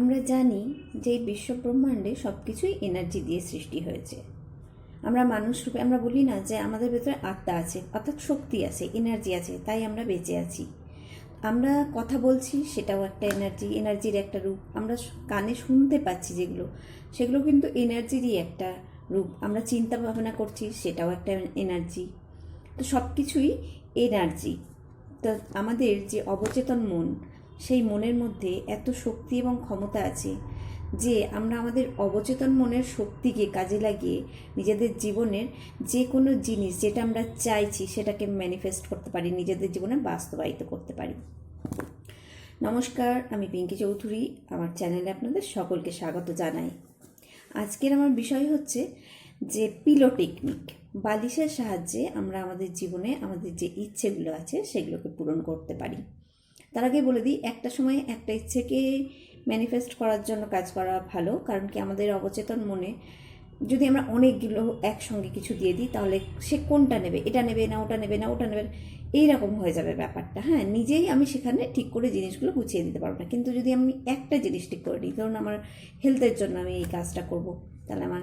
আমরা জানি যে বিশ্বব্রহ্মাণ্ডে সব কিছুই এনার্জি দিয়ে সৃষ্টি হয়েছে। আমরা মানুষ রূপে আমরা বলি না যে আমাদের ভেতরে আত্মা আছে, অর্থাৎ শক্তি আছে, এনার্জি আছে, তাই আমরা বেঁচে আছি। আমরা কথা বলছি, সেটাও একটা এনার্জির একটা রূপ। আমরা কানে শুনতে পাচ্ছি যেগুলো, সেগুলো কিন্তু এনার্জিরই একটা রূপ। আমরা চিন্তা ভাবনা করছি, সেটাও একটা এনার্জি। তো সব কিছুই এনার্জি। তো আমাদের যে অবচেতন মন, সেই মনের মধ্যে এত শক্তি এবং ক্ষমতা আছে যে আমরা আমাদের অবচেতন মনের শক্তিকে কাজে লাগিয়ে নিজেদের জীবনের যে কোনো জিনিস যেটা আমরা চাইছি সেটাকে ম্যানিফেস্ট করতে পারি, নিজেদের জীবনে বাস্তবায়িত করতে পারি। নমস্কার, আমি পিঙ্কি চৌধুরী। আমার চ্যানেলে আপনাদের সকলকে স্বাগত জানাই। আজকের আমার বিষয় হচ্ছে যে পিলো টেকনিক। বালিশের সাহায্যে আমরা আমাদের জীবনে আমাদের যে ইচ্ছেগুলো আছে সেগুলোকে পূরণ করতে পারি। তার আগে বলে দিই, একটা সময় একটা ইচ্ছেকে ম্যানিফেস্ট করার জন্য কাজ করা ভালো, কারণ কি আমাদের অবচেতন মনে যদি আমরা অনেকগুলো একসঙ্গে কিছু দিয়ে দিই তাহলে সে কোনটা নেবে, এটা নেবে না ওটা নেবে না ওটা নেবে, এইরকম হয়ে যাবে ব্যাপারটা। হ্যাঁ, নিজেই আমি সেখানে ঠিক করে জিনিসগুলো গুছিয়ে দিতে পারবো না। কিন্তু যদি আমি একটা জিনিস ঠিক করে নিই, ধরুন আমার হেলথের জন্য আমি এই কাজটা করব, তাহলে আমার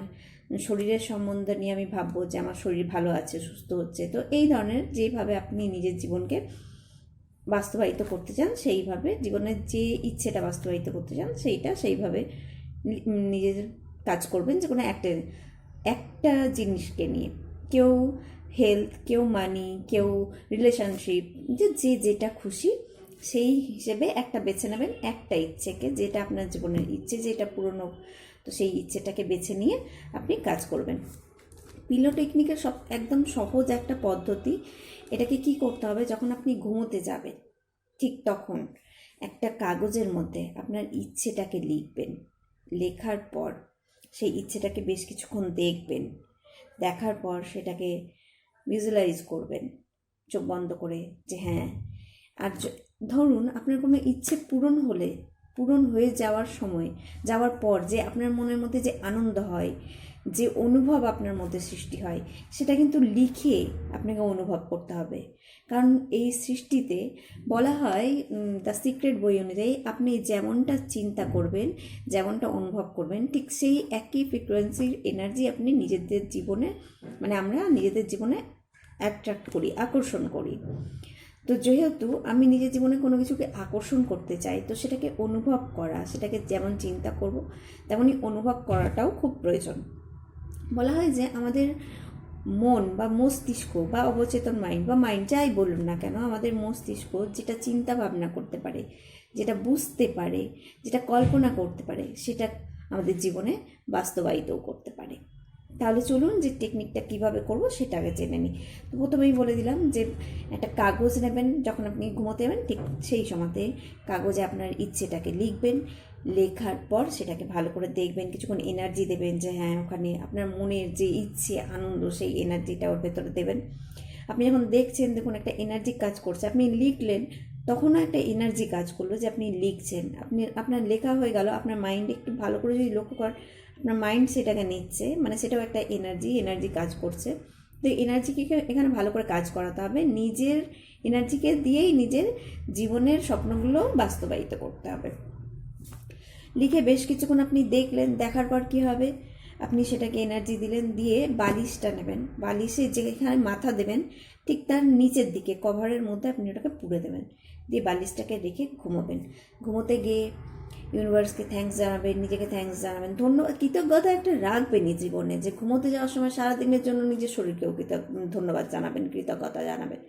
শরীরের সম্বন্ধে নিয়ে আমি ভাববো যে আমার শরীর ভালো আছে, সুস্থ হচ্ছে। তো এই ধরনের যেভাবে আপনি নিজের জীবনকে বাস্তবায়িত করতে চান, সেইভাবে জীবনের যে ইচ্ছেটা বাস্তবায়িত করতে চান সেইভাবে নিজের কাজ করবেন। যে কোনো একটা জিনিসকে নিয়ে, কেউ হেলথ, কেউ মানি, কেউ রিলেশনশিপ, যে যেটা খুশি সেই হিসেবে একটা বেছে নেবেন একটা ইচ্ছেকে, যেটা আপনার জীবনের ইচ্ছে, যেটা পুরনো, তো সেই ইচ্ছেটাকে বেছে নিয়ে আপনি কাজ করবেন। পিলো টেকনিকের একদম সহজ একটা পদ্ধতি। এটাকে কি করতে হবে, যখন আপনি ঘুমোতে যাবেন ঠিক তখন একটা কাগজের মধ্যে আপনার ইচ্ছেটাকে লিখবেন। লেখার পর সেই ইচ্ছেটাকে বেশ কিছুক্ষণ দেখবেন। দেখার পর সেটাকে ভিজুয়ালাইজ করবেন চোখ বন্ধ করে, যে হ্যাঁ। আর ধরুন আপনার কোনো ইচ্ছে পূরণ হয়ে যাওয়ার পর যে আপনার মনের মধ্যে যে আনন্দ হয়, যে অনুভব আপনার মধ্যে সৃষ্টি হয়, সেটা কিন্তু লিখে আপনাকে অনুভব করতে হবে। কারণ এই সৃষ্টিতে বলা হয়, দ্য সিক্রেট বই অনুযায়ী, আপনি যেমনটা চিন্তা করবেন, যেমনটা অনুভব করবেন, ঠিক সেই একই ফ্রিকোয়েন্সির এনার্জি আপনি নিজেদের জীবনে, আমরা নিজেদের জীবনে অ্যাট্রাক্ট করি, আকর্ষণ করি। তো যেহেতু আমি নিজের জীবনে কোনো কিছুকে আকর্ষণ করতে চাই, তো সেটাকে অনুভব করা, সেটাকে যেমন চিন্তা করব তেমনই অনুভব করাটাও খুব প্রয়োজন। বলা হয় যে আমাদের মন বা মস্তিষ্ক বা অবচেতন মাইন্ড যাই বলুন না কেন, আমাদের মস্তিষ্ক যেটা চিন্তা ভাবনা করতে পারে, যেটা বুঝতে পারে, যেটা কল্পনা করতে পারে, সেটা আমাদের জীবনে বাস্তবায়িতও করতে পারে। তাহলে চলুন যে টেকনিকটা কিভাবে করব সেটা আগে জেনে নিই। তো প্রথমেই বলে দিলাম যে একটা কাগজ নেবেন, যখন আপনি ঘুমোতে যাবেন ঠিক সেই সময়তে কাগজে আপনার ইচ্ছেটাকে লিখবেন। লেখার পর সেটাকে ভালো করে দেখবেন, কিছুক্ষণ এনার্জি দেবেন, যে হ্যাঁ ওখানে আপনার মনের যে ইচ্ছে, আনন্দ, সেই এনার্জিটা ওর ভেতরে দেবেন। আপনি যখন দেখছেন, দেখুন একটা এনার্জি কাজ করছে। আপনি লিখলেন, তখনও একটা এনার্জি কাজ করলো যে আপনি লিখছেন, আপনার লেখা হয়ে গেল। আপনার মাইন্ড একটু ভালো করে যদি লক্ষ্য করেন, আপনার মাইন্ড সেটাকে নিচ্ছে, সেটাও একটা এনার্জি কাজ করছে। তো এনার্জিকে এখানে ভালো করে কাজ করাতে হবে। নিজের এনার্জিকে দিয়েই নিজের জীবনের স্বপ্নগুলো বাস্তবায়িত করতে হবে। লিখে বেশ কিছুক্ষণ আপনি দেখলেন, দেখার পর কী হবে, আপনি সেটাকে এনার্জি দিলেন, দিয়ে বালিশটা নেবেন। বালিশে যেখানে মাথা দেবেন ঠিক তার নিচের দিকে কভারের মধ্যে আপনি ওটাকে পুড়ে দেবেন, দিয়ে বালিশটাকে রেখে ঘুমোবেন। ঘুমোতে গিয়ে ইউনিভার্সকে থ্যাঙ্কস জানাবেন, নিজেকে থ্যাঙ্কস জানাবেন, ধন্যবাদ, কৃতজ্ঞতা একটা রাখবেন জীবনে। যে ঘুমোতে যাওয়ার সময় সারাদিনের জন্য নিজের শরীরকেও ধন্যবাদ জানাবেন, কৃতজ্ঞতা জানাবেন।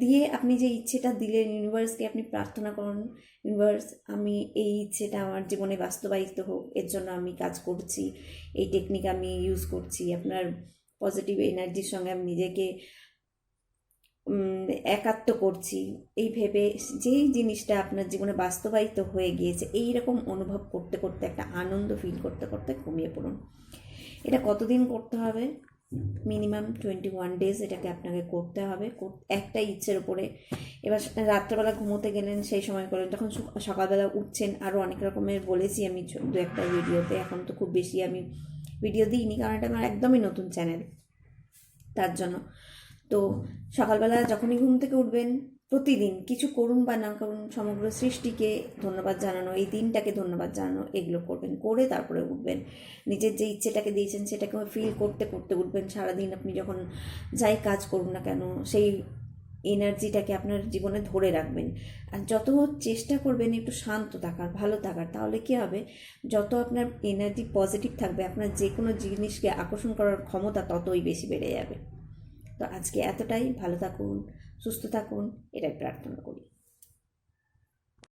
দিয়ে আপনি যে ইচ্ছেটা দিলেন ইউনিভার্সকে, আপনি প্রার্থনা করুন, ইউনিভার্স, আমি এই ইচ্ছেটা আমার জীবনে বাস্তবায়িত হোক, এর জন্য আমি কাজ করছি, এই টেকনিক আমি ইউজ করছি। আপনার পজিটিভ এনার্জির সঙ্গে আমি নিজেকে একাত্ম করছি, এই ভেবে যেই জিনিসটা আপনার জীবনে বাস্তবায়িত হয়ে গিয়েছে, এই রকম অনুভব করতে করতে, একটা আনন্দ ফিল করতে করতে ঘুমিয়ে পড়ুন। এটা কতদিন করতে হবে? মিনিমাম 21 ডেজ এটাকে আপনাকে করতে হবে, একটা ইচ্ছের উপরে। এবার রাত্রেবেলা ঘুমোতে গেলেন, সেই সময় করেন, যখন সকালবেলা উঠছেন, আরও অনেক রকমের বলেছি আমি দু একটা ভিডিওতে। এখন তো খুব বেশি আমি ভিডিও দিইনি, কারণ এটা আমার একদমই নতুন চ্যানেল, তার জন্য। তো সকালবেলা যখনই ঘুম থেকে উঠবেন, প্রতিদিন কিছু করুন বা না করুন, সমগ্র সৃষ্টিকে ধন্যবাদ জানানো, এই দিনটাকে ধন্যবাদ জানানো, এগুলো করবেন। করে তারপরে উঠবেন, নিজের যে ইচ্ছেটাকে দিয়েছেন সেটাকে ফিল করতে করতে উঠবেন। সারাদিন আপনি যখন যাই কাজ করুন না কেন, সেই এনার্জিটাকে আপনার জীবনে ধরে রাখবেন। আর যত চেষ্টা করবেন একটু শান্ত থাকার, ভালো থাকার, তাহলে কী হবে, যত আপনার এনার্জি পজিটিভ থাকবে, আপনার যে কোনো জিনিসকে আকর্ষণ করার ক্ষমতা ততই বেশি বেড়ে যাবে। তো আজকে এতটাই। ভালো থাকুন, সুস্থ থাকুন, এটাই প্রার্থনা করি।